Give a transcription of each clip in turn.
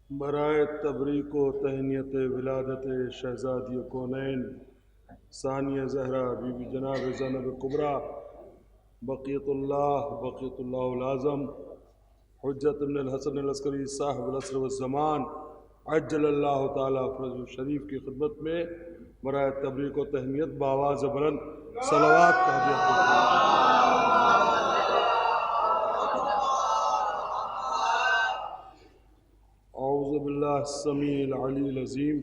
برائے تبریک و تہنیت ولادت شہزادی کونین ثانیہ زہرا بی بی جناب زینب کبریٰ بقیت اللہ العظم حجت ابن الحسن العسکری صاحب العصر والزمان عجل اللہ تعالیٰ فرج شریف کی خدمت میں برائے تبریک و تہنیت بآواز بلند صلوات کا ہدیہ اعوذ باللہ السمیع العلی العظیم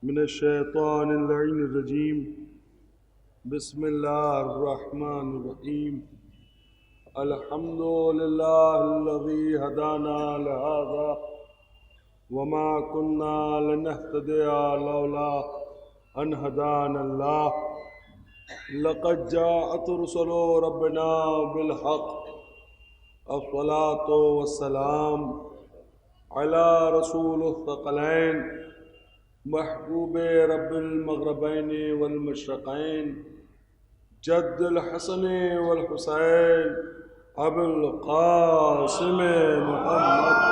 من الشیطان اللعین الرجیم بسم اللہ الرحمن الرحیم الحمد للہ الذی ہدانا لہذا وما كنا لنهتدي لولا ان هدانا الله لقد جاءت رسل ربنا بالحق الصلاة والسلام على رسول الثقلين محبوب رب المغربين والمشرقين جد الحسن والحسين ابو القاسم محمد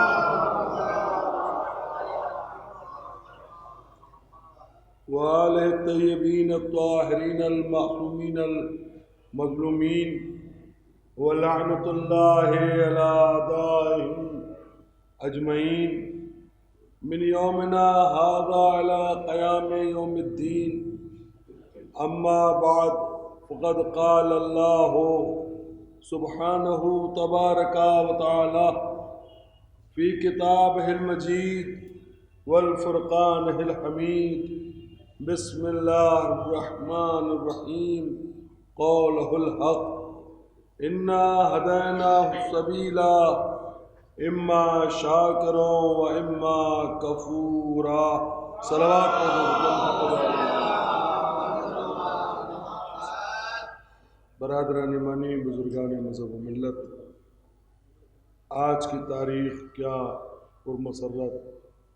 وآلہ الطیبین الطاہرین المعصومین المظلومین ولعنۃ اللہ علی اعدائہم اجمعین من یومنا ھذا الی قیام یوم الدین اما بعد فقد قال اللہ سبحانہ تبارک و تعالی فی کتابہ المجید والفرقانہ الحمید بسم اللہ الرحمن الرحیم قولہ الحق انا ہدیناہ السبیلا اما شاکرا و اما کفورا صلوات برادران ایمانی بزرگان مذہب و ملت، آج کی تاریخ کیا پرمسرت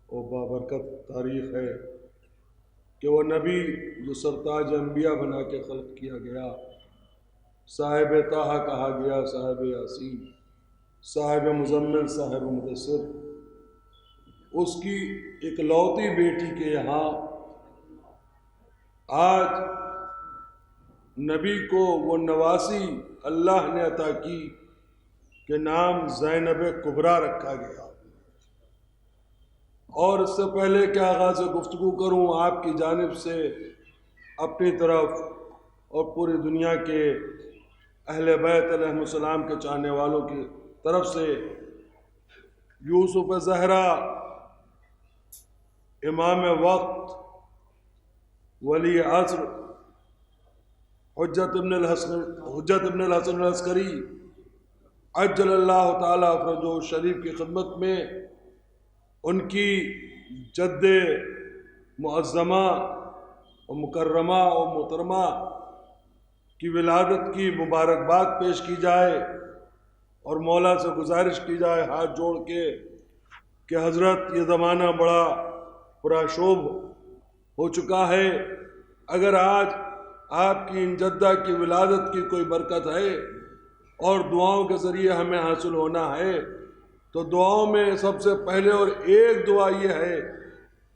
و بابرکت تاریخ ہے کہ وہ نبی جو سرتاج انبیاء بنا کے خلق کیا گیا، صاحب طٰہٰ کہا گیا، صاحب یاسین، صاحب مزمل، صاحب مدثر، اس کی اکلوتی بیٹی کے یہاں آج نبی کو وہ نواسی اللہ نے عطا کی کہ نام زینب کبریٰ رکھا گیا۔ اور اس سے پہلے کہ آغاز گفتگو کروں، آپ کی جانب سے اپنی طرف اور پوری دنیا کے اہل بیت علیہ السلام کے چاہنے والوں کی طرف سے یوسف زہرا امام وقت ولی عصر حجت ابن الحسن العسکری عجل اللہ تعالیٰ فرجہ شریف کی خدمت میں ان کی جد معظمہ و مکرمہ و محترمہ کی ولادت کی مبارکباد پیش کی جائے اور مولا سے گزارش کی جائے ہاتھ جوڑ کے کہ حضرت یہ زمانہ بڑا پرآشوب ہو چکا ہے، اگر آج آپ کی ان جدہ کی ولادت کی کوئی برکت ہے اور دعاؤں کے ذریعے ہمیں حاصل ہونا ہے تو دعاؤں میں سب سے پہلے اور ایک دعا یہ ہے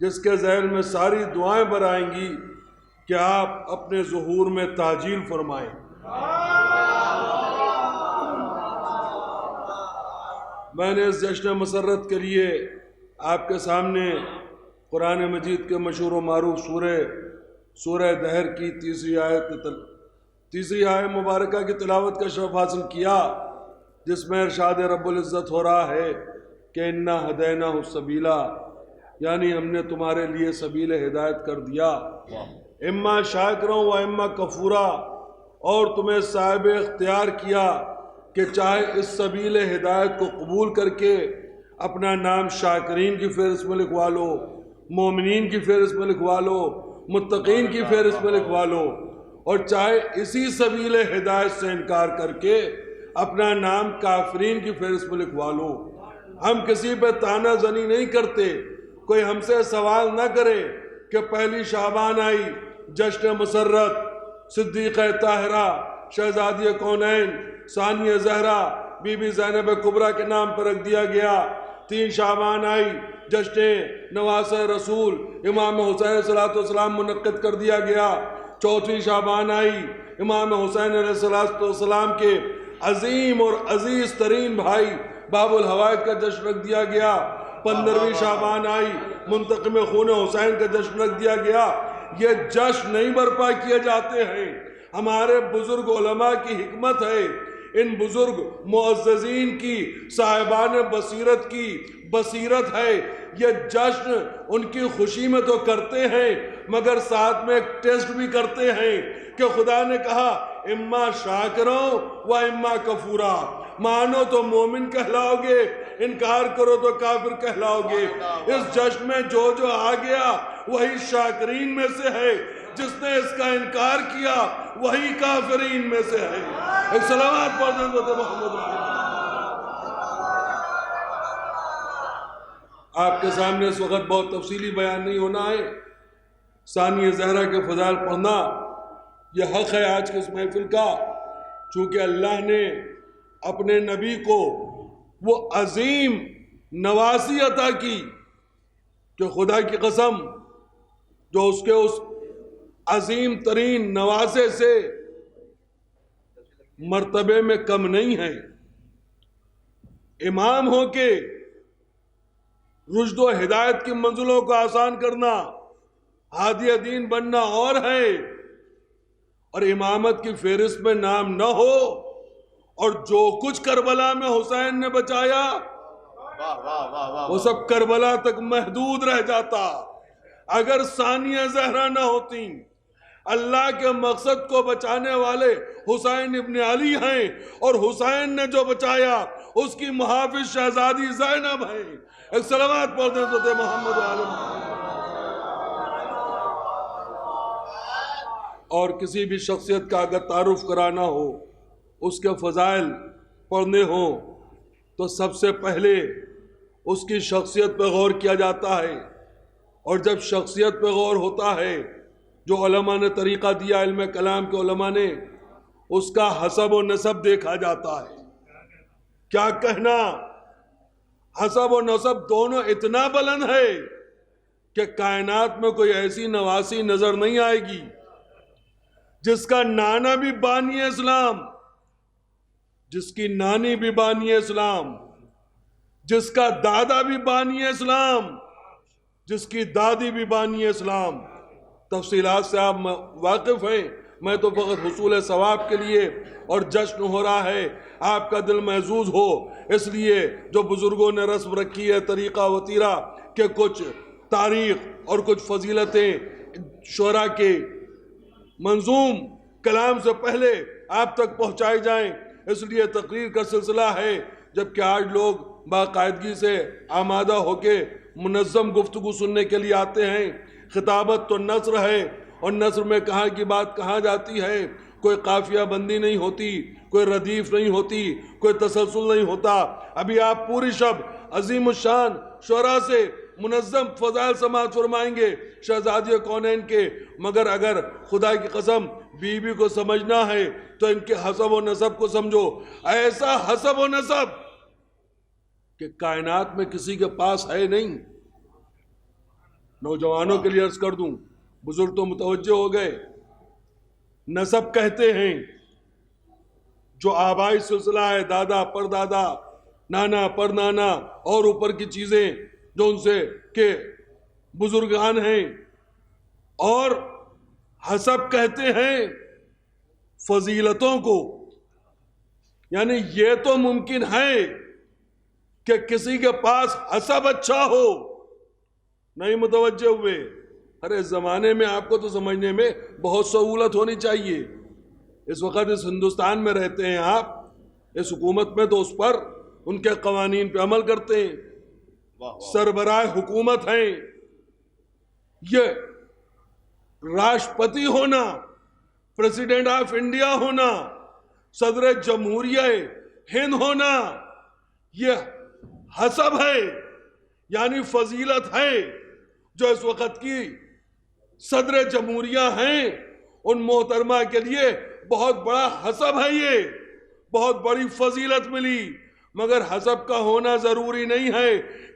جس کے ذہن میں ساری دعائیں برآئیں گی کہ آپ اپنے ظہور میں تعجیل فرمائیں۔ میں نے اس جشن مسرت کے لیے آپ کے سامنے قرآن مجید کے مشہور و معروف سورہ دہر کی تیسری آیت مبارکہ کی تلاوت کا شرف حاصل کیا، جس میں ارشاد رب العزت ہو رہا ہے کہ انا ہدیناہ السبیلا، یعنی ہم نے تمہارے لیے سبیل ہدایت کر دیا، اما شاکرا و اما کفورا، اور تمہیں صاحب اختیار کیا کہ چاہے اس سبیل ہدایت کو قبول کر کے اپنا نام شاکرین کی فہرست میں لکھوا لو، مومنین کی فہرست میں لکھوا لو، متقین کی فہرست میں لکھوا لو، اور چاہے اسی سبیل ہدایت سے انکار کر کے اپنا نام کافرین کی فہرست میں لکھوا لو۔ ہم کسی پہ طعنہ زنی نہیں کرتے، کوئی ہم سے سوال نہ کرے کہ پہلی شعبان آئی، جشن مسرت، صدیقہ طاہرہ، شہزادی کونین، ثانیہ زہرا، بی بی زینب کبریٰ کے نام پر رکھ دیا گیا، 3 شعبان آئی، جشن نواز رسول امام حسین صلی اللہ علیہ وسلم منعقد کر دیا گیا۔ 4 شعبان آئی، امام حسین علیہ السلام کے عظیم اور عزیز ترین بھائی باب الحوائج کا جشن رکھ دیا گیا۔ 15 شعبان آئی، منتقم خون حسین کا جشن رکھ دیا گیا۔ یہ جشن نہیں برپا کیے جاتے ہیں، ہمارے بزرگ علماء کی حکمت ہے، ان بزرگ معززین کی صاحبان بصیرت کی بصیرت ہے۔ یہ جشن ان کی خوشی میں تو کرتے ہیں مگر ساتھ میں ایک ٹیسٹ بھی کرتے ہیں کہ خدا نے کہا اما شاکروں و اما کفورا، مانو تو مومن کہلاؤ گے، انکار کرو تو کافر کہلاؤ گے۔ اس جشن میں جو آ گیا وہی شاکرین میں سے ہے، جس نے اس کا انکار کیا وہی کافرین میں سے ہے۔ ایک سلامات پڑھنے دو محمد رسول۔ آپ کے سامنے اس وقت بہت تفصیلی بیان نہیں ہونا ہے، ثانیہ زہرا کے فضائل پڑھنا یہ حق ہے آج کے اس محفل کا، چونکہ اللہ نے اپنے نبی کو وہ عظیم نوازی عطا کی کہ خدا کی قسم جو اس کے اس عظیم ترین نوازے سے مرتبے میں کم نہیں ہے۔ امام ہو کے رشد و ہدایت کی منزلوں کو آسان کرنا، ہادی دین بننا اور ہے، اور امامت کی فہرست میں نام نہ ہو اور جو کچھ کربلا میں حسین نے بچایا وہ سب کربلا تک محدود رہ جاتا۔ اگر ثانیہ زہرا نہ ہوتی، اللہ کے مقصد کو بچانے والے حسین ابن علی ہیں، اور حسین نے جو بچایا اس کی محافظ شہزادی زینب ہے۔ ایک سلامات پڑھتے ہیں تو محمد عالم۔ اور کسی بھی شخصیت کا اگر تعارف کرانا ہو، اس کے فضائل پڑھنے ہوں تو سب سے پہلے اس کی شخصیت پہ غور کیا جاتا ہے، اور جب شخصیت پہ غور ہوتا ہے جو علماء نے طریقہ دیا، علم کلام کے علماء نے، اس کا حسب و نسب دیکھا جاتا ہے۔ کیا کہنا، حسب و نسب دونوں اتنا بلند ہے کہ کائنات میں کوئی ایسی نواسی نظر نہیں آئے گی جس کا نانا بھی بانی اسلام، جس کی نانی بھی بانی اسلام، جس کا دادا بھی بانی اسلام، جس کی دادی بھی بانی اسلام۔ تفصیلات سے آپ واقف ہیں، میں تو فقط حصول ثواب کے لیے، اور جشن ہو رہا ہے آپ کا دل محظوظ ہو، اس لیے جو بزرگوں نے رسم رکھی ہے طریقہ وطیرہ کہ کچھ تاریخ اور کچھ فضیلتیں شعراء کے منظوم کلام سے پہلے آپ تک پہنچائی جائیں، اس لیے تقریر کا سلسلہ ہے، جبکہ آج لوگ باقاعدگی سے آمادہ ہو کے منظم گفتگو سننے کے لیے آتے ہیں۔ خطابت تو نثر ہے، اور نثر میں کہاں کی بات کہاں جاتی ہے، کوئی قافیہ بندی نہیں ہوتی، کوئی ردیف نہیں ہوتی، کوئی تسلسل نہیں ہوتا۔ ابھی آپ پوری شب عظیم الشان شعراء سے منظم فضائل سماعت فرمائیں گے شہزادی کونین کے، مگر اگر خدا کی قسم بی بی کو سمجھنا ہے تو ان کے حسب و نسب کو سمجھو، ایسا حسب و نسب کہ کائنات میں کسی کے پاس ہے نہیں۔ نوجوانوں کے لیے عرض کر دوں، بزرگ تو متوجہ ہو گئے، نسب کہتے ہیں جو آبائی سلسلہ ہے، دادا پر دادا، نانا پر نانا، اور اوپر کی چیزیں جو ان سے کہ بزرگان ہیں، اور حسب کہتے ہیں فضیلتوں کو۔ یعنی یہ تو ممکن ہے کہ کسی کے پاس حسب اچھا ہو، نہیں متوجہ ہوئے؟ ارے زمانے میں آپ کو تو سمجھنے میں بہت سہولت ہونی چاہیے۔ اس وقت اس ہندوستان میں رہتے ہیں آپ، اس حکومت میں تو اس پر ان کے قوانین پہ عمل کرتے ہیں، سربراہ حکومت ہیں۔ یہ راشٹرپتی ہونا، پریزیڈنٹ آف انڈیا ہونا، صدر جمہوریہ ہند ہونا، یہ حسب ہے، یعنی فضیلت ہے۔ جو اس وقت کی صدر جمہوریہ ہیں ان محترمہ کے لیے بہت بڑا حسب ہے، یہ بہت بڑی فضیلت ملی، مگر حسب کا ہونا ضروری نہیں ہے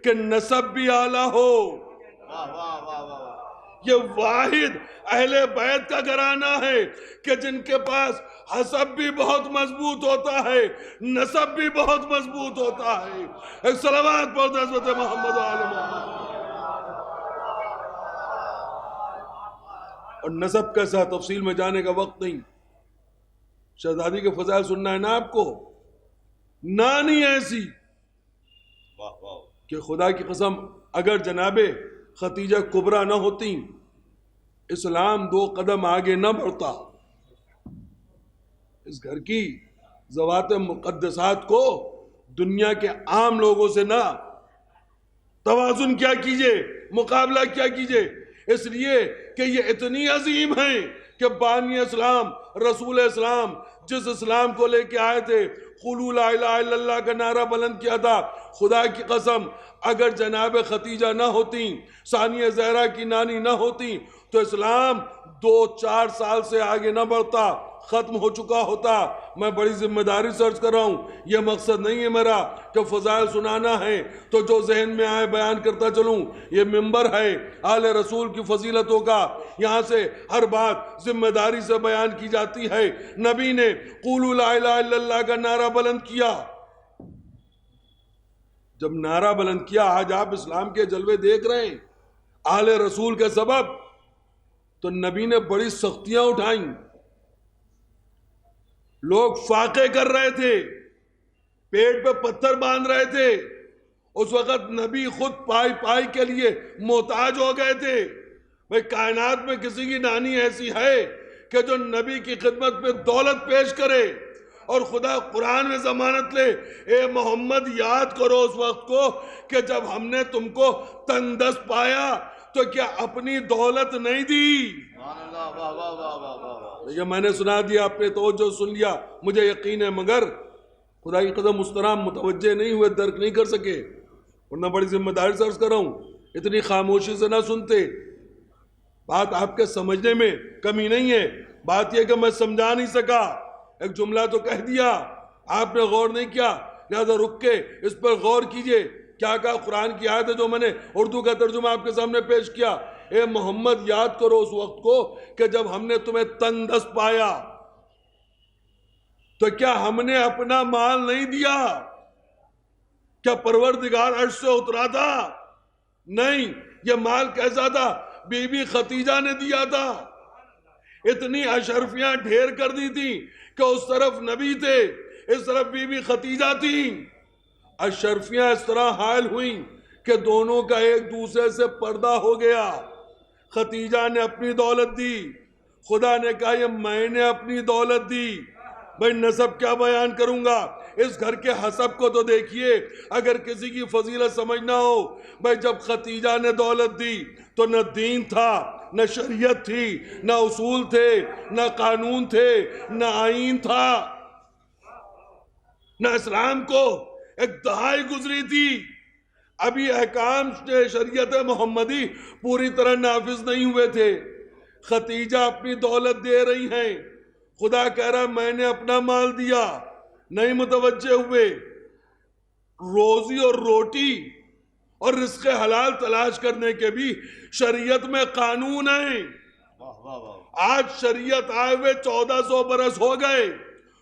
کہ نسب بھی اعلیٰ ہو۔ یہ واحد اہل بیت کا گھرانہ ہے کہ جن کے پاس حسب بھی بہت مضبوط ہوتا ہے، نسب بھی بہت مضبوط ہوتا ہے۔ ایک صلوات پڑھتے حضرت محمد و آل محمد۔ اور نسب کیسا، تفصیل میں جانے کا وقت نہیں، شہزادی کے فضائل سننا ہے نا آپ کو۔ نانی ایسی کہ خدا کی قسم اگر جناب خدیجہ کبریٰ نہ ہوتی، اسلام 2 قدم آگے نہ بڑھتا۔ اس گھر کی ذوات مقدسات کو دنیا کے عام لوگوں سے نہ توازن کیا کیجئے، مقابلہ کیا کیجئے، اس لیے کہ یہ اتنی عظیم ہیں کہ بانی اسلام رسول اسلام جس اسلام کو لے کے آئے تھے، قولوا لا الہ الا اللہ کا نعرہ بلند کیا تھا۔ خدا کی قسم اگر جناب خدیجہ نہ ہوتی، ثانیہ زہرا کی نانی نہ ہوتی، تو اسلام 2-4 سال سے آگے نہ بڑھتا، ختم ہو چکا ہوتا۔ میں بڑی ذمہ داری سے عرض کر رہا ہوں، یہ مقصد نہیں ہے میرا کہ فضائل سنانا ہے تو جو ذہن میں آئے بیان کرتا چلوں۔ یہ منبر ہے آل رسول کی فضیلتوں کا، یہاں سے ہر بات ذمہ داری سے بیان کی جاتی ہے۔ نبی نے قولوا لا الہ الا اللہ کا نعرہ بلند کیا، جب نعرہ بلند کیا، آج آپ اسلام کے جلوے دیکھ رہے ہیں آل رسول کے سبب، تو نبی نے بڑی سختیاں اٹھائیں، لوگ فاقے کر رہے تھے، پیٹ پہ پتھر باندھ رہے تھے۔ اس وقت نبی خود پائی پائی کے لیے محتاج ہو گئے تھے۔ بھئی کائنات میں کسی کی نانی ایسی ہے کہ جو نبی کی خدمت میں دولت پیش کرے؟ اور خدا قرآن میں ضمانت لے، اے محمد یاد کرو اس وقت کو کہ جب ہم نے تم کو تندرست پایا تو کیا اپنی دولت نہیں دی؟ یہ میں نے سنا دیا، آپ نے توجہ سن لیا، مجھے یقین ہے، مگر خدا کی قسم مسترام متوجہ نہیں ہوئے، درک نہیں کر سکے، ورنہ بڑی ذمہ داری سے عرض کر رہا ہوں، اتنی خاموشی سے نہ سنتے۔ بات آپ کے سمجھنے میں کمی نہیں ہے، بات یہ کہ میں سمجھا نہیں سکا، ایک جملہ تو کہہ دیا، آپ نے غور نہیں کیا، لہذا رک کے اس پر غور کیجئے۔ کیا کہا؟ قرآن کی آیت ہے جو میں نے اردو کا ترجمہ آپ کے سامنے پیش کیا، اے محمد یاد کرو اس وقت کو کہ جب ہم نے تمہیں تندرست پایا تو کیا ہم نے اپنا مال نہیں دیا؟ کیا پروردگار عرش سے اترا تھا؟ نہیں، یہ مال کیسا تھا؟ بی بی خدیجہ نے دیا تھا۔ اتنی اشرفیاں ڈھیر کر دی تھی کہ اس طرف نبی تھے، اس طرف بی بی خدیجہ تھیں۔ اشرفیاں اس طرح حائل ہوئیں کہ دونوں کا ایک دوسرے سے پردہ ہو گیا۔ خدیجہ نے اپنی دولت دی، خدا نے کہا یہ میں نے اپنی دولت دی۔ بھئی نسب کیا بیان کروں گا، اس گھر کے حسب کو تو دیکھیے، اگر کسی کی فضیلت سمجھنا ہو۔ بھئی جب خدیجہ نے دولت دی تو نہ دین تھا، نہ شریعت تھی، نہ اصول تھے، نہ قانون تھے، نہ آئین تھا، نہ اسلام کو ایک دہائی گزری تھی، ابھی احکام شریعت محمدی پوری طرح نافذ نہیں ہوئے تھے۔ خدیجہ اپنی دولت دے رہی ہیں، خدا کہہ رہا میں نے اپنا مال دیا، نہیں متوجہ ہوئے۔ روزی اور روٹی اور رزق حلال تلاش کرنے کے بھی شریعت میں قانون ہیں۔ آج شریعت آئے ہوئے 1400 برس ہو گئے،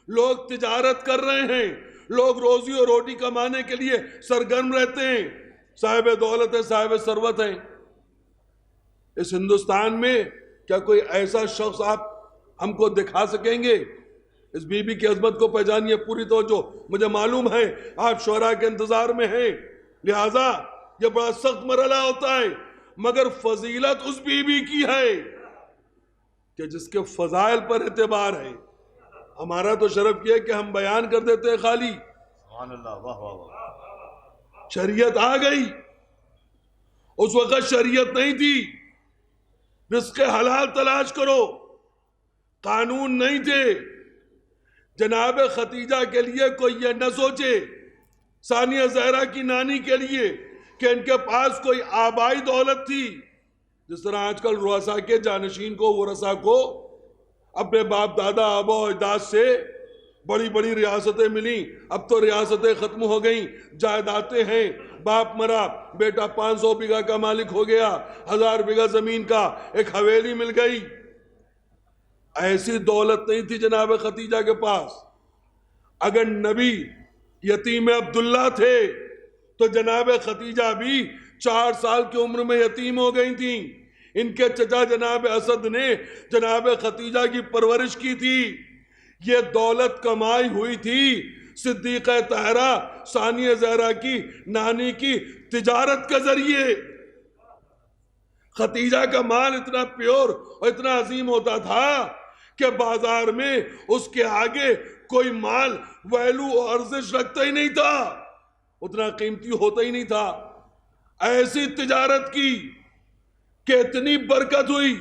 لوگ تجارت کر رہے ہیں، لوگ روزی اور روٹی کمانے کے لیے سرگرم رہتے ہیں، صاحب دولت ہے، صاحب ثروت ہے۔ اس ہندوستان میں کیا کوئی ایسا شخص آپ ہم کو دکھا سکیں گے؟ اس بی بی کی عظمت کو پہچانیے پوری توجہ۔ مجھے معلوم ہے آپ شعراء کے انتظار میں ہیں، لہٰذا یہ بڑا سخت مرحلہ ہوتا ہے، مگر فضیلت اس بی بی کی ہے کہ جس کے فضائل پر اعتبار ہے۔ ہمارا تو شرف یہ ہے کہ ہم بیان کر دیتے ہیں خالی۔ سبحان اللہ، واہ واہ واہ۔ شریعت آ گئی، اس وقت شریعت نہیں تھی، رزق حلال تلاش کرو، قانون نہیں تھے۔ جناب خدیجہ کے لیے کوئی یہ نہ سوچے، ثانیہ زہرا کی نانی کے لیے، کہ ان کے پاس کوئی آبائی دولت تھی، جس طرح آج کل رؤسا کے جانشین کو، ورثا کو اپنے باپ دادا آبا و اجداد سے بڑی بڑی ریاستیں ملیں، اب تو ریاستیں ختم ہو گئیں، جائیدادیں ہیں، باپ مرا بیٹا 500 بیگھہ کا مالک ہو گیا، 1000 بیگھہ زمین کا ایک حویلی مل گئی۔ ایسی دولت نہیں تھی جناب ختیجہ کے پاس۔ اگر نبی یتیم عبداللہ تھے تو جناب ختیجہ بھی 4 سال کی عمر میں یتیم ہو گئی تھیں۔ ان کے چچا جناب اسد نے جناب ختیجہ کی پرورش کی تھی۔ یہ دولت کمائی ہوئی تھی صدیقہ طاہرہ ثانیہ زہرا کی نانی کی تجارت کے ذریعے۔ ختیجہ کا مال اتنا پیور اور اتنا عظیم ہوتا تھا کہ بازار میں اس کے آگے کوئی مال ویلو اور ارزش رکھتا ہی نہیں تھا، اتنا قیمتی ہوتا ہی نہیں تھا۔ ایسی تجارت کی کہ اتنی برکت ہوئی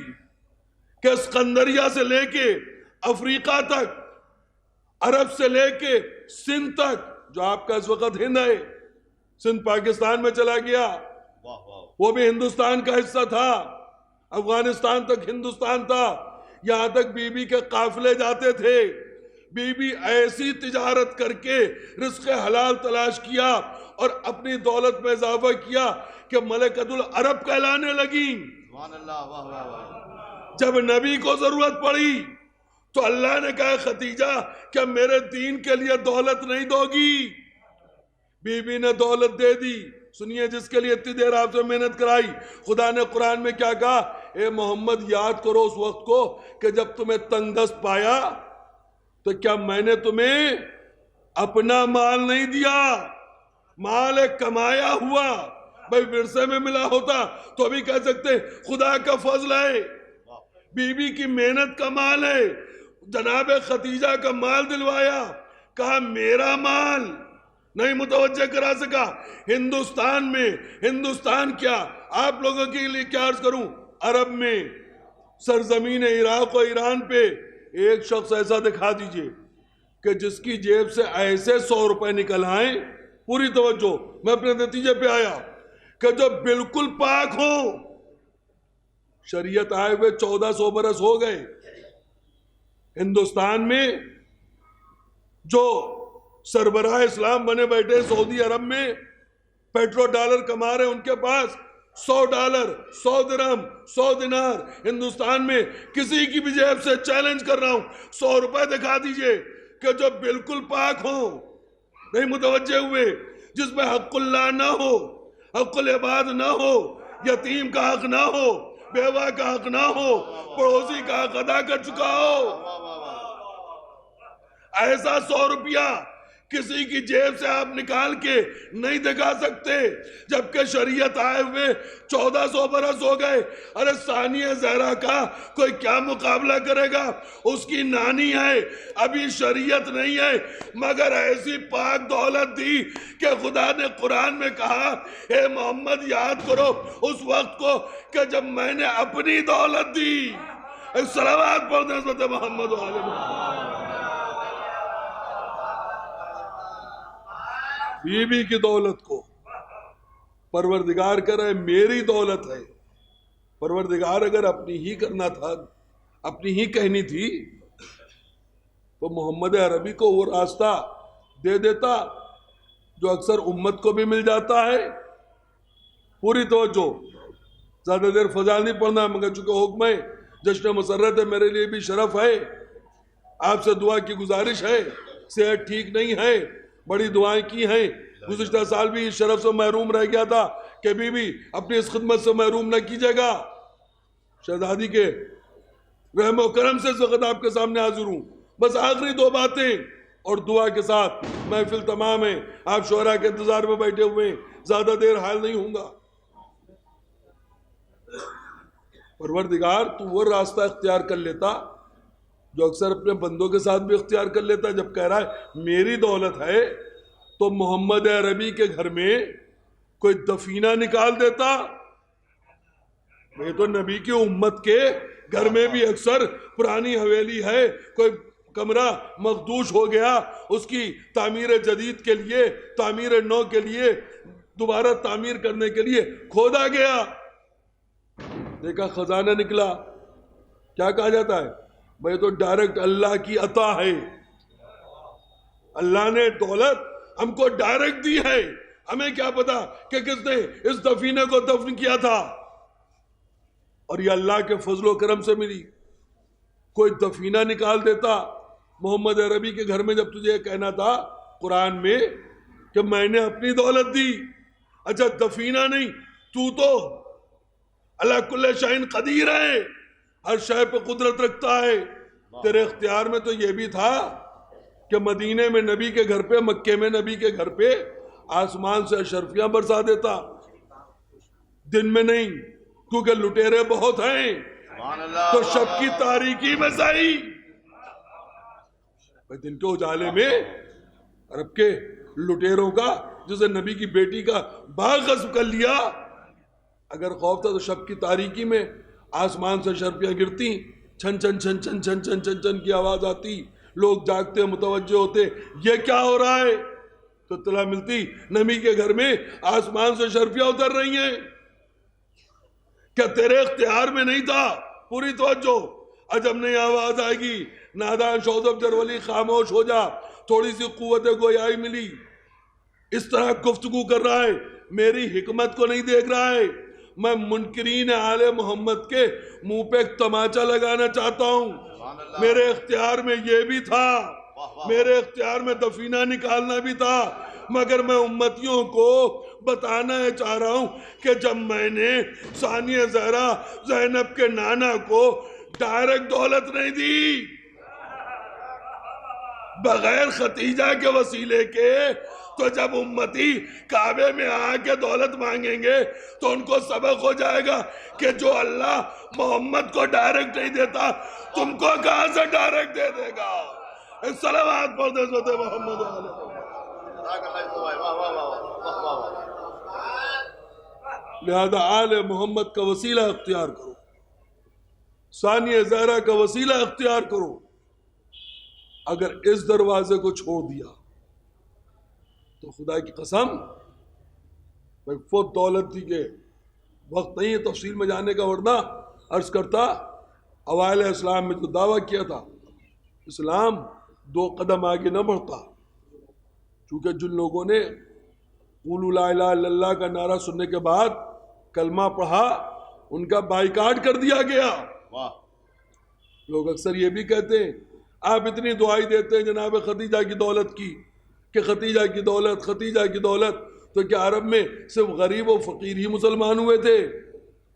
کہ اسکندریہ سے لے کے افریقہ تک، عرب سے لے کے سندھ تک، جو آپ کا اس وقت ہند ہے، سندھ پاکستان میں چلا گیا، وہ بھی ہندوستان کا حصہ تھا، افغانستان تک ہندوستان تھا، یہاں تک بی بی کے قافلے جاتے تھے۔ بی بی ایسی تجارت کر کے رزق حلال تلاش کیا اور اپنی دولت میں اضافہ کیا کہ ملکۃ العرب کہلانے لگیں۔ سبحان اللہ، واہ واہ واہ۔ جب نبی کو ضرورت پڑی تو اللہ نے کہا ختیجہ کیا میرے دین کے لیے دولت نہیں دو گی؟ بی بی نے دولت دے دی۔ سنیے، جس کے لیے اتنی دیر آپ سے محنت کرائی، خدا نے قرآن میں کیا کہا؟ اے محمد یاد کرو اس وقت کو کہ جب تمہیں تنگ دست پایا تو کیا میں نے تمہیں اپنا مال نہیں دیا، مال ایک کمایا ہوا؟ بھائی ورثے میں ملا ہوتا تو ابھی کہہ سکتے خدا کا فضل ہے، بی بی کی محنت کا مال ہے۔ جناب ختیجہ کا مال دلوایا، کہا میرا مال نہیں متوجہ کرا سکا۔ ہندوستان میں، ہندوستان کیا آپ لوگوں کے لیے کیا عرض کروں، عرب میں سرزمین عراق و ایران پہ ایک شخص ایسا دکھا دیجئے کہ جس کی جیب سے ایسے 100 روپے نکل آئیں، پوری توجہ، میں اپنے نتیجے پہ آیا کہ جو بالکل پاک ہو۔ شریعت آئے ہوئے 1400 برس ہو گئے۔ ہندوستان میں جو سربراہ اسلام بنے بیٹھے سعودی عرب میں پیٹرو ڈالر کما رہے، ان کے پاس $100، 100 درہم، 100 دینار۔ ہندوستان میں کسی کی بھی جیب سے چیلنج کر رہا ہوں، 100 روپے دکھا دیجئے کہ جو بالکل پاک ہو، نہیں متوجہ ہوئے، جس میں حق اللہ نہ ہو، حق العباد نہ ہو، یتیم کا حق نہ ہو، بیوہ کا حق نہ ہو، پڑوسی کا حق ادا کر چکا ہو۔ ایسا 100 روپیہ کسی کی جیب سے آپ نکال کے نہیں دکھا سکتے، جبکہ شریعت آئے ہوئے 1400 برس ہو گئے۔ ارے ثانیہ زہرا کا کوئی کیا مقابلہ کرے گا؟ اس کی نانی ہے، ابھی شریعت نہیں ہے، مگر ایسی پاک دولت دی کہ خدا نے قرآن میں کہا اے محمد یاد کرو اس وقت کو کہ جب میں نے اپنی دولت دی۔ ایک صلوات پڑھ دیں حضرت محمد و آل محمد۔ بی بی کی دولت کو پروردگار کہہ رہے میری دولت ہے۔ پروردگار اگر اپنی ہی کرنا تھا، اپنی ہی کہنی تھی تو محمد عربی کو وہ راستہ دے دیتا جو اکثر امت کو بھی مل جاتا ہے۔ پوری توجہ، زیادہ دیر فضائل نہیں پڑھنا، مگر چونکہ حکم ہے، جشن مسرت ہے، میرے لیے بھی شرف ہے، آپ سے دعا کی گزارش ہے۔ صحت ٹھیک نہیں ہے، بڑی دعائیں کی ہیں، گزشتہ سال بھی اس شرف سے محروم رہ گیا تھا کہ بی بی اپنی اس خدمت سے محروم نہ کیجیے گا۔ شہزادی کے رحم و کرم سے اس وقت آپ کے سامنے حاضر ہوں۔ بس آخری 2 باتیں اور دعا کے ساتھ محفل تمام ہے، آپ شعراء کے انتظار میں بیٹھے ہوئے ہیں، زیادہ دیر حائل نہیں ہوں گا۔ پروردگار تو وہ راستہ اختیار کر لیتا جو اکثر اپنے بندوں کے ساتھ بھی اختیار کر لیتا ہے۔ جب کہہ رہا ہے میری دولت ہے تو محمد عربی کے گھر میں کوئی دفینہ نکال دیتا۔ یہ تو نبی کی امت کے گھر میں بھی اکثر پرانی حویلی ہے، کوئی کمرہ مخدوش ہو گیا، اس کی تعمیر جدید کے لیے، تعمیر نو کے لیے، دوبارہ تعمیر کرنے کے لیے کھودا گیا، دیکھا خزانہ نکلا، کیا کہا جاتا ہے بھئی تو ڈائریکٹ اللہ کی عطا ہے۔ اللہ نے دولت ہم کو ڈائریکٹ دی ہے، ہمیں کیا پتا کہ کس نے اس دفینے کو دفن کیا تھا، اور یہ اللہ کے فضل و کرم سے ملی۔ کوئی دفینہ نکال دیتا محمد عربی کے گھر میں، جب تجھے یہ کہنا تھا قرآن میں کہ میں نے اپنی دولت دی، اچھا دفینہ نہیں، تو اللہ کل شیء قدیر ہے، ہر شے پہ قدرت رکھتا ہے، تیرے اختیار میں تو یہ بھی تھا کہ مدینے میں نبی کے گھر پہ، مکے میں نبی کے گھر پہ آسمان سے اشرفیاں برسا دیتا، دن میں نہیں، کیونکہ لٹیرے بہت ہیں، تو شب کی تاریکی میں صحیح، دن کے اجالے میں عرب کے لٹیروں کا، جسے نبی کی بیٹی کا باغ غصب کر لیا، اگر خوف تھا تو شب کی تاریکی میں آسمان سے شرفیاں گرتی، چھن چھن چھن چھن چھن چھن چھن چھن کی آواز آتی، لوگ جاگتے متوجہ ہوتے، یہ کیا ہو رہا ہے، تو اطلاع ملتی نبی کے گھر میں آسمان سے شرفیاں اتر رہی ہیں، کیا تیرے اختیار میں نہیں تھا؟ پوری توجہ، عجب نہیں آواز آئے گی، نادان شوذب جرولی خاموش ہو جا، تھوڑی سی قوت گویائی ملی، اس طرح گفتگو کر رہا ہے، میری حکمت کو نہیں دیکھ رہا ہے، میں منکرین آل محمد کے منہ پہ ایک تماچا لگانا چاہتا ہوں، میرے اختیار میں یہ بھی تھا، میرے اختیار میں دفینہ نکالنا بھی تھا، مگر میں امتیوں کو بتانا چاہ رہا ہوں کہ جب میں نے ثانیہ زہرا زینب کے نانا کو ڈائریکٹ دولت نہیں دی، بغیر ختیجہ کے وسیلے کے، تو جب امتی کعبے میں آ کے دولت مانگیں گے تو ان کو سبق ہو جائے گا کہ جو اللہ محمد کو ڈائریکٹ نہیں دیتا تم کو کہاں سے ڈائریکٹ دے دے گا۔ صلوات پڑھ دے حضرت محمد علیہ۔ لہذا آل محمد کا وسیلہ اختیار کرو، ثانیہ زہرا کا وسیلہ اختیار کرو، اگر اس دروازے کو چھوڑ دیا تو خدا کی قسم فوت دولت دی کے وقت نہیں ہے تفصیل میں جانے کا، ورنہ عرض کرتا اوائل اسلام میں جو دعویٰ کیا تھا، اسلام 2 قدم آگے نہ بڑھتا، چونکہ جن لوگوں نے قولوا لا الہ الا اللہ کا نعرہ سننے کے بعد کلمہ پڑھا ان کا بائیکاٹ کر دیا گیا۔ لوگ اکثر یہ بھی کہتے ہیں آپ اتنی دعائی دیتے ہیں جناب خدیجہ کی دولت کی، کہ ختیجہ کی دولت، ختیجہ کی دولت، تو کیا عرب میں صرف غریب و فقیر ہی مسلمان ہوئے تھے؟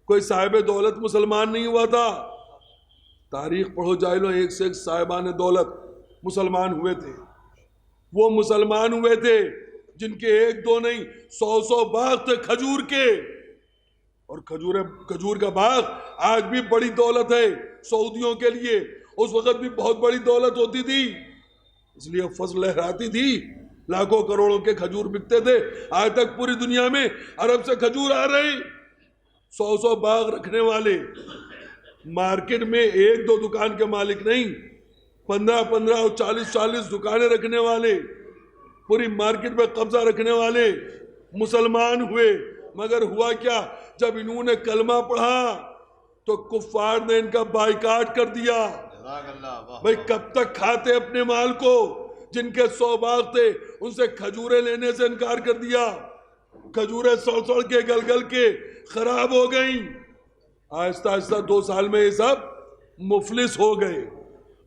کوئی صاحب دولت مسلمان نہیں ہوا تھا؟ تاریخ پڑھو جاہلوں، ایک سے ایک صاحبان دولت مسلمان ہوئے تھے، وہ مسلمان ہوئے تھے جن کے 1-2 نہیں 100 باغ تھے کھجور کے، اور کھجور کا باغ آج بھی بڑی دولت ہے سعودیوں کے لیے، اس وقت بھی بہت بڑی دولت ہوتی تھی، اس لیے فضل لہراتی تھی، لاکھوں کروڑوں کے کھجور بکتے تھے، آج تک پوری دنیا میں عرب سے کھجور آ رہے، 100 باغ رکھنے والے، مارکیٹ میں 1-2 دکان کے مالک نہیں، 15 اور 40 دکانیں رکھنے والے، پوری مارکیٹ میں قبضہ رکھنے والے مسلمان ہوئے، مگر ہوا کیا؟ جب انہوں نے کلمہ پڑھا تو کفار نے ان کا بائیکاٹ کر دیا۔ بھئی کب تک کھاتے اپنے مال کو؟ جن کے 100 باغ تھے ان سے کھجوریں لینے سے انکار کر دیا، کھجوریں سڑ کے گل کے خراب ہو گئیں، آہستہ آہستہ 2 سال میں یہ سب مفلس ہو گئے۔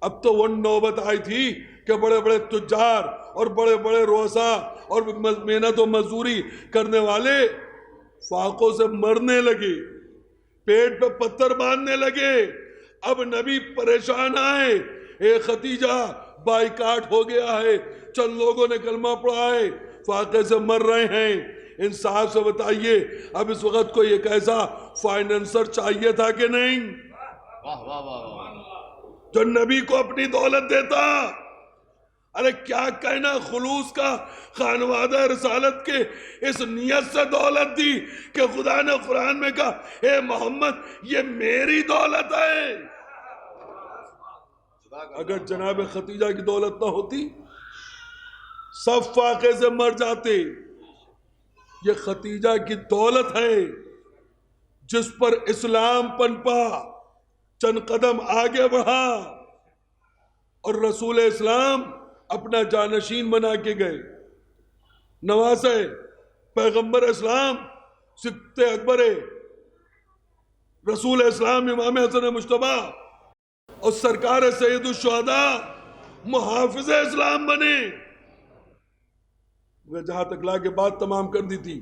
اب تو وہ نوبت آئی تھی کہ بڑے بڑے تجار اور بڑے بڑے رؤساء اور محنت و مزدوری کرنے والے فاقوں سے مرنے لگے، پیٹ پہ پتھر باندھنے لگے، اب نبی پریشان آئے، اے ختیجہ بائیکاٹ ہو گیا ہے، چند لوگوں نے کلمہ پڑھا ہے، فاقے سے مر رہے ہیں، انصاف سے بتائیے اب اس وقت کو ایک ایسا فائننسر چاہیے تھا کہ نہیں جو نبی کو اپنی دولت دیتا؟ ارے کیا کہنا خلوص کا، خانوادہ رسالت کے اس نیت سے دولت دی کہ خدا نے قرآن میں کہا اے محمد یہ میری دولت ہے۔ اگر جناب ختیجہ کی دولت نہ ہوتی سب فاقے سے مر جاتے، یہ ختیجہ کی دولت ہے جس پر اسلام پنپا، چند قدم آگے بڑھا، اور رسول اسلام اپنا جانشین بنا کے گئے. نواسے پیغمبر اسلام سبط اکبر رسول اسلام امام حسن مجتبیٰ اور سرکار سید الشہداء محافظ اسلام بنے. وہ جہاں تک لا کے بات تمام کر دی تھی،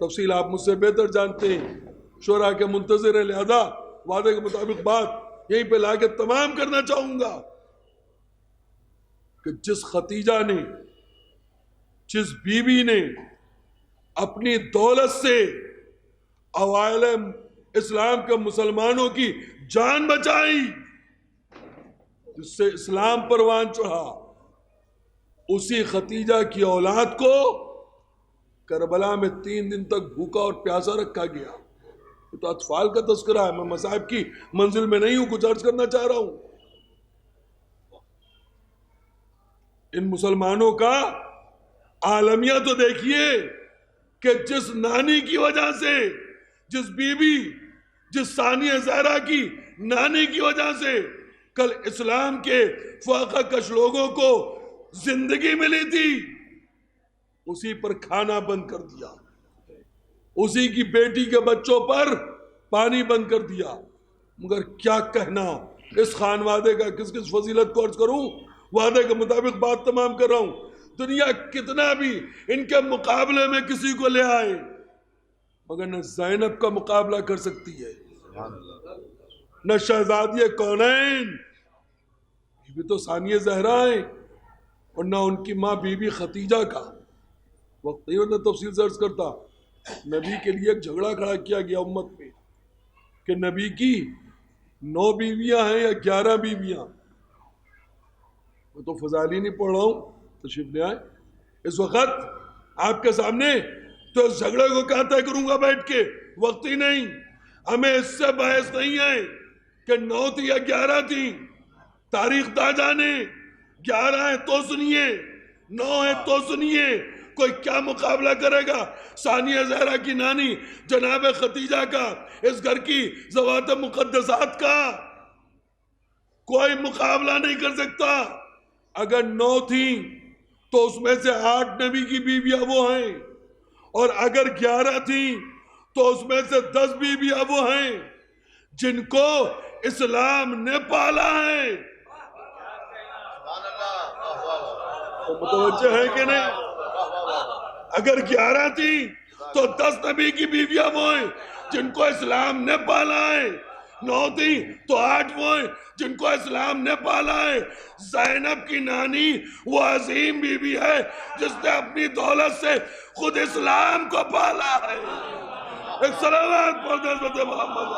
تفصیل آپ مجھ سے بہتر جانتے ہیں، شورا کے منتظر ہیں، لہذا وعدے کے مطابق بات یہیں پہ لا کے تمام کرنا چاہوں گا کہ جس ختیجہ نے، جس بی بی نے اپنی دولت سے اوائل اسلام کے مسلمانوں کی جان بچائی، جس سے اسلام پروان چڑھا، اسی ختیجہ کی اولاد کو کربلا میں 3 دن تک بھوکا اور پیاسا رکھا گیا. یہ تو اطفال کا تذکرہ ہے، میں مصائب کی منزل میں نہیں ہوں، کچھ عرض کرنا چاہ رہا ہوں. ان مسلمانوں کا عالمیہ تو دیکھیے کہ جس نانی کی وجہ سے، جس بی بی، جس ثانیہ زہرا کی نانی کی وجہ سے کل اسلام کے فاقہ کش لوگوں کو زندگی ملی تھی، اسی پر کھانا بند کر دیا، اسی کی بیٹی کے بچوں پر پانی بند کر دیا. مگر کیا کہنا اس خانوادے کا، کس کس فضیلت کو عرض کروں. وعدے کے مطابق بات تمام کر رہا ہوں. دنیا کتنا بھی ان کے مقابلے میں کسی کو لے آئے، مگر نہ زینب کا مقابلہ کر سکتی ہے، نہ شہزادی کونین، یہ بھی تو ثانیہ زہرا ہیں، اور نہ ان کی ماں بی بی ختیجہ کا. وقت نہیں ہوتا تفصیل سے عرض کرتا. نبی کے لیے ایک جھگڑا کھڑا کیا گیا امت میں کہ نبی کی 9 بیویاں ہیں یا 11 بیویاں. میں تو فضائل ہی نہیں پڑھ رہا ہوں، تشریف لے آئے. اس وقت آپ کے سامنے تو اس جھگڑے کو کہاں طے کروں گا بیٹھ کے، وقت ہی نہیں. ہمیں اس سے بحث نہیں ہے کہ 9 تھی یا 11 تھی، تاریخ دا جانے. 11 ہے تو سنیے، 9 ہے تو سنیے. کوئی کیا مقابلہ کرے گا ثانیہ زہرا کی نانی جناب ختیجہ کا، اس گھر کی ذوات مقدسات کا؟ کوئی مقابلہ نہیں کر سکتا. اگر 9 تھیں تو اس میں سے 8 نبی کی بیویاں وہ ہیں، اور اگر 11 تھیں تو اس میں سے 10 بیویاں وہ ہیں جن کو اسلام نے پالا ہے. متوجہ ہے کہ نہیں؟ اگر 11 تھیں تو 10 نبی کی بیویاں وہ ہیں جن کو اسلام نے پالا ہے. 9 تھیں تو 8 وہ ہیں جن کو اسلام نے پالا ہے. زینب کی نانی وہ عظیم بی بی ہے جس نے اپنی دولت سے خود اسلام کو پالا ہے. ایک صلوات پڑھ دیں حضرت محمد.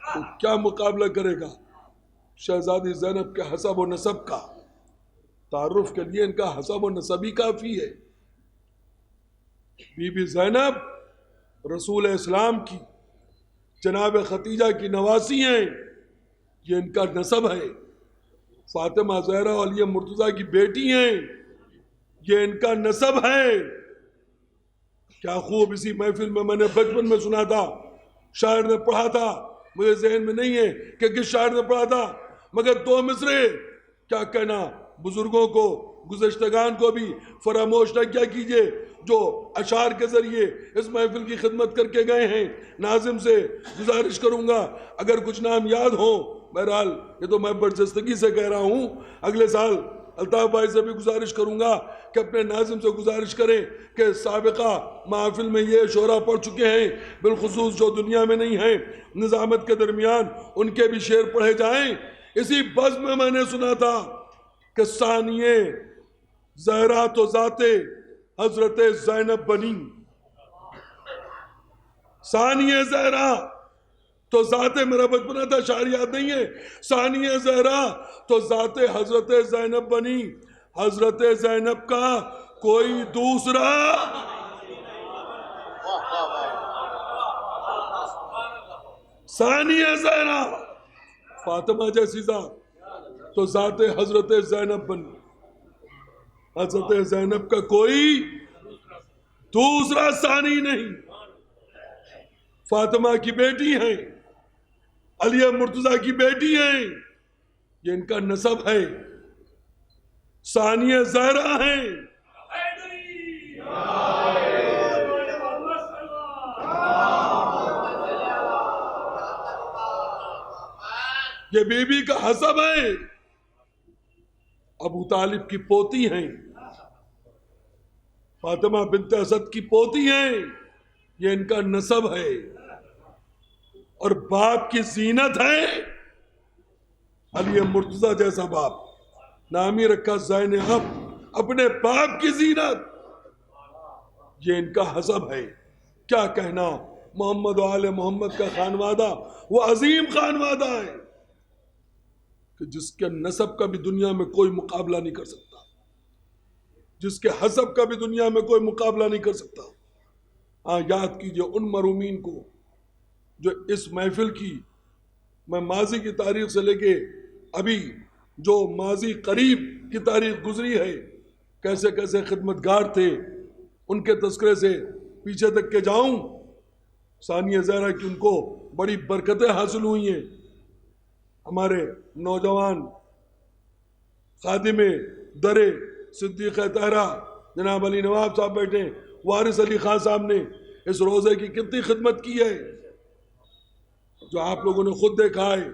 تو کیا مقابلہ کرے گا شہزادی زینب کے حسب و نسب کا؟ تعارف کے لیے ان کا حسب و نسب ہی کافی ہے. بی بی زینب رسول اسلام کی جناب ختیجہ کی نواسی ہیں، یہ ان کا نسب ہے. فاطمہ زہرا علیہ مرتضیٰ کی بیٹی ہیں، یہ ان کا نسب ہے. کیا خوب اسی محفل میں نے بچپن میں سنا تھا، شاعر نے پڑھا تھا، مجھے ذہن میں نہیں ہے کہ کس شاعر نے پڑھا تھا، مگر 2 مصرے کیا کہنا. بزرگوں کو، گزشتگان کو بھی فراموش نہ کیا کیجئے جو اشعار کے ذریعے اس محفل کی خدمت کر کے گئے ہیں. ناظم سے گزارش کروں گا اگر کچھ نام یاد ہوں، بہرحال یہ تو میں برجستگی سے کہہ رہا ہوں، اگلے سال الطاف بھائی سے بھی گزارش کروں گا کہ اپنے ناظم سے گزارش کریں کہ سابقہ محافل میں یہ شعراء پڑھ چکے ہیں، بالخصوص جو دنیا میں نہیں ہیں، نظامت کے درمیان ان کے بھی شعر پڑھے جائیں. اسی بزم میں نے سنا تھا کہ ثانیہ زہرا تو ذات حضرت زینب بنی. ثانیہ زہرا تو ذات، میرا بچپنا تھا شاعر یاد نہیں ہے، ثانیہ زہرا تو ذات حضرت زینب بنی. حضرت زینب کا کوئی دوسرا ثانیہ زہرا فاطمہ جیسی ذات تو ذات حضرت زینب بنی. حضرت زینب کا کوئی دوسرا ثانی نہیں. فاطمہ کی بیٹی ہیں، علیہ مرتضیٰ کی بیٹی ہیں، یہ ان کا نسب ہے، ثانیہ زہرا ہیں، یہ بی بی کا حسب ہے، ابو طالب کی پوتی ہیں، فاطمہ بنت اسد کی پوتی ہیں، یہ ان کا نسب ہے، اور باپ کی زینت ہے علی مرتضیٰ جیسا باپ، نام ہی رکھا زینب، اپنے باپ کی زینت، یہ ان کا حسب ہے۔ کیا کہنا، محمد و آل محمد کا خانوادہ وہ عظیم خانوادہ ہے کہ جس کے نسب کا بھی دنیا میں کوئی مقابلہ نہیں کر سکتا، جس کے حسب کا بھی دنیا میں کوئی مقابلہ نہیں کر سکتا۔ ہاں، یاد کیجئے ان مرحومین کو جو اس محفل کی، میں ماضی کی تاریخ سے لے کے ابھی جو ماضی قریب کی تاریخ گزری ہے، کیسے کیسے خدمتگار تھے، ان کے تذکرے سے پیچھے تک کے جاؤں، ثانیہ زہرا کی ان کو بڑی برکتیں حاصل ہوئی ہیں۔ ہمارے نوجوان خادم درے صدیق طاہرہ جناب علی نواب صاحب بیٹھے، وارث علی خان صاحب نے اس روزے کی کتنی خدمت کی ہے، جو آپ لوگوں نے خود دیکھا ہے۔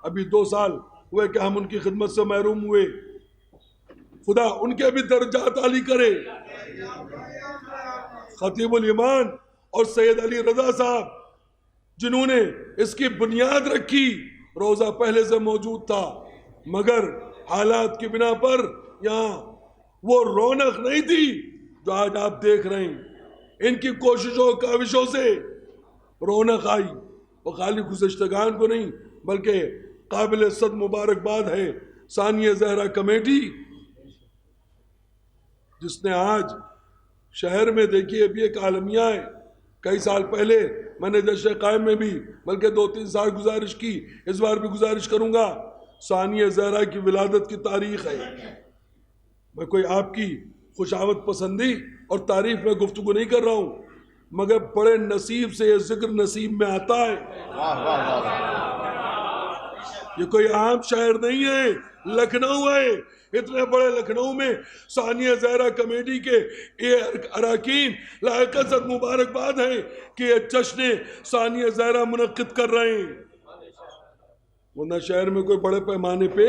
ابھی 2 سال ہوئے کہ ہم ان کی خدمت سے محروم ہوئے، خدا ان کے بھی درجات عالی کرے۔ خطیب الایمان اور سید علی رضا صاحب جنہوں نے اس کی بنیاد رکھی، روزہ پہلے سے موجود تھا، مگر حالات کی بنا پر یہاں وہ رونق نہیں تھی جو آج آپ دیکھ رہے ہیں۔ ان کی کوششوں کاوشوں سے رونق آئی، اور خالی گزشتگان کو نہیں بلکہ قابل صد مبارکباد ہے ثانیہ زہرا کمیٹی، جس نے آج شہر میں دیکھیے ابھی ایک عالمیہ ہے۔ کئی سال پہلے میں نے جشن قائم میں بھی بلکہ 2-3 سال گزارش کی، اس بار بھی گزارش کروں گا، ثانیہ زہرا کی ولادت کی تاریخ ہے۔ میں کوئی آپ کی خوشاوت پسندی اور تعریف میں گفتگو نہیں کر رہا ہوں، مگر بڑے نصیب سے یہ ذکر نصیب میں آتا ہے۔ یہ کوئی عام شہر نہیں ہے، لکھنؤ ہے۔ اتنے بڑے لکھنؤ میں ثانیہ زہرا کمیٹی کے یہ اراکین لائق صد مبارکباد ہیں کہ یہ جشن ثانیہ زہرا منعقد کر رہے ہیں، ورنہ شہر میں کوئی بڑے پیمانے پہ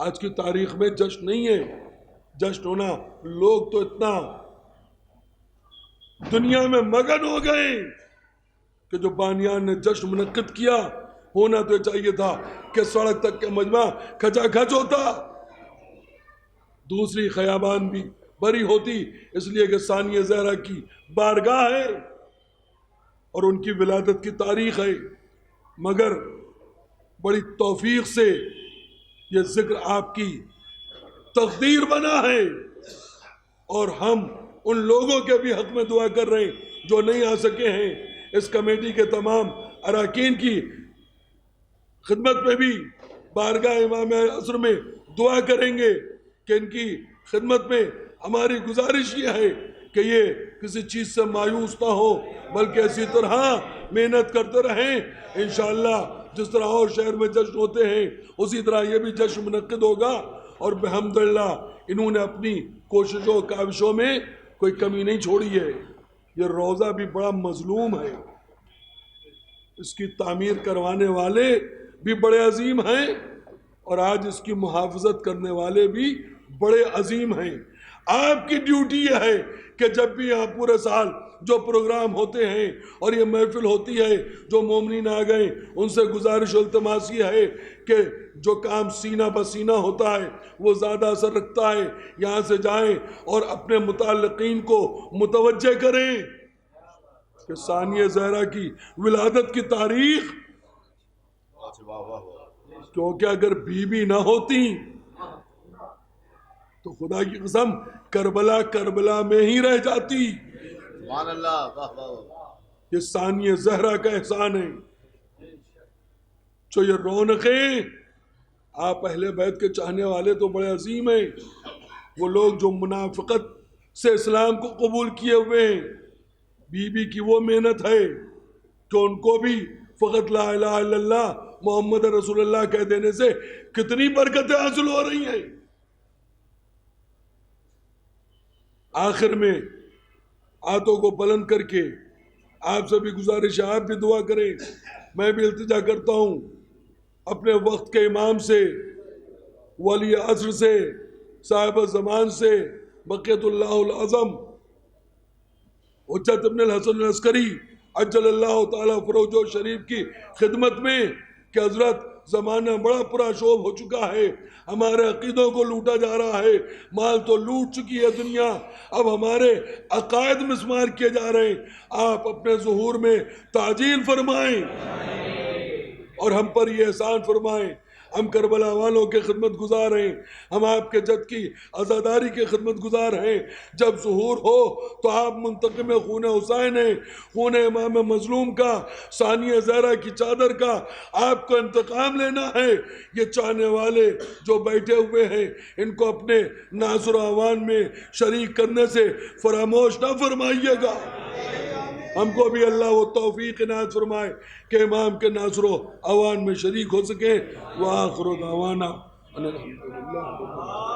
آج کی تاریخ میں جشن نہیں ہے۔ جشن ہونا، لوگ تو اتنا دنیا میں مگن ہو گئے کہ جو بانیان نے جشن منعقد کیا، ہونا تو چاہیے تھا کہ سڑک تک کے مجمع کھچا کھچ ہوتا، دوسری خیابان بھی بری ہوتی، اس لیے کہ ثانیہ زہرا کی بارگاہ ہے اور ان کی ولادت کی تاریخ ہے، مگر بڑی توفیق سے یہ ذکر آپ کی تقدیر بنا ہے، اور ہم ان لوگوں کے بھی حق میں دعا کر رہے ہیں جو نہیں آ سکے ہیں۔ اس کمیٹی کے تمام اراکین کی خدمت میں بھی بارگاہ امام عصر میں دعا کریں گے کہ ان کی خدمت میں ہماری گزارش یہ ہے کہ یہ کسی چیز سے مایوس نہ ہو، بلکہ اسی طرح محنت کرتے رہیں۔ انشاءاللہ جس طرح اور شہر میں جشن ہوتے ہیں اسی طرح یہ بھی جشن منعقد ہوگا، اور بحمداللہ انہوں نے اپنی کوششوں کاوشوں میں کوئی کمی نہیں چھوڑی ہے۔ یہ روزہ بھی بڑا مظلوم ہے، اس کی تعمیر کروانے والے بھی بڑے عظیم ہیں، اور آج اس کی محافظت کرنے والے بھی بڑے عظیم ہیں۔ آپ کی ڈیوٹی یہ ہے کہ جب بھی یہاں پورے سال جو پروگرام ہوتے ہیں اور یہ محفل ہوتی ہے، جو مومنین آ گئے ان سے گزارش و التماس یہ ہے کہ جو کام سینہ بسینہ ہوتا ہے وہ زیادہ اثر رکھتا ہے، یہاں سے جائیں اور اپنے متعلقین کو متوجہ کریں کہ ثانیہ زہرا کی ولادت کی تاریخ، کیونکہ اگر بی بی نہ ہوتی تو خدا کی قسم کربلا میں ہی رہ جاتی۔ سبحان اللہ، واہ واہ۔ یہ ثانیہ زہرا کا احسان ہے جو یہ رونقیں، آپ اہل بیت کے چاہنے والے تو بڑے عظیم ہیں، وہ لوگ جو منافقت سے اسلام کو قبول کیے ہوئے ہیں، بی بی کی وہ محنت ہے کہ ان کو بھی فقط لا الہ الا اللہ محمد رسول اللہ کہہ دینے سے کتنی برکتیں حاصل ہو رہی ہیں۔ آخر میں ہاتھوں کو بلند کر کے آپ سے بھی گزارش ہے، آپ بھی دعا کریں، میں بھی التجا کرتا ہوں اپنے وقت کے امام سے، ولی عصر سے، صاحب زمان سے، بقیت اللہ العظم حجت ابن الحسن العسکری عجل اللہ تعالیٰ فروجہ شریف کی خدمت میں کہ حضرت زمانہ بڑا پراشوب ہو چکا ہے، ہمارے عقیدوں کو لوٹا جا رہا ہے، مال تو لوٹ چکی ہے دنیا، اب ہمارے عقائد مسمار کیے جا رہے ہیں، آپ اپنے ظہور میں تعجیل فرمائیں اور ہم پر یہ احسان فرمائیں۔ ہم کربلا والوں کے خدمت گزار ہیں، ہم آپ کے جد کی عزاداری کے خدمت گزار ہیں، جب ظہور ہو تو آپ منتقم خون حسین ہیں، خون امام مظلوم کا، ثانیہ زہرا کی چادر کا آپ کو انتقام لینا ہے۔ یہ چاہنے والے جو بیٹھے ہوئے ہیں ان کو اپنے ناصر و عوان میں شریک کرنے سے فراموش نہ فرمائیے گا۔ ہم کو بھی اللہ وہ توفیق عنایت فرمائے کہ امام کے ناصر و عوان میں شریک ہو سکیں۔ وآخر دعوانا ان الحمدللہ۔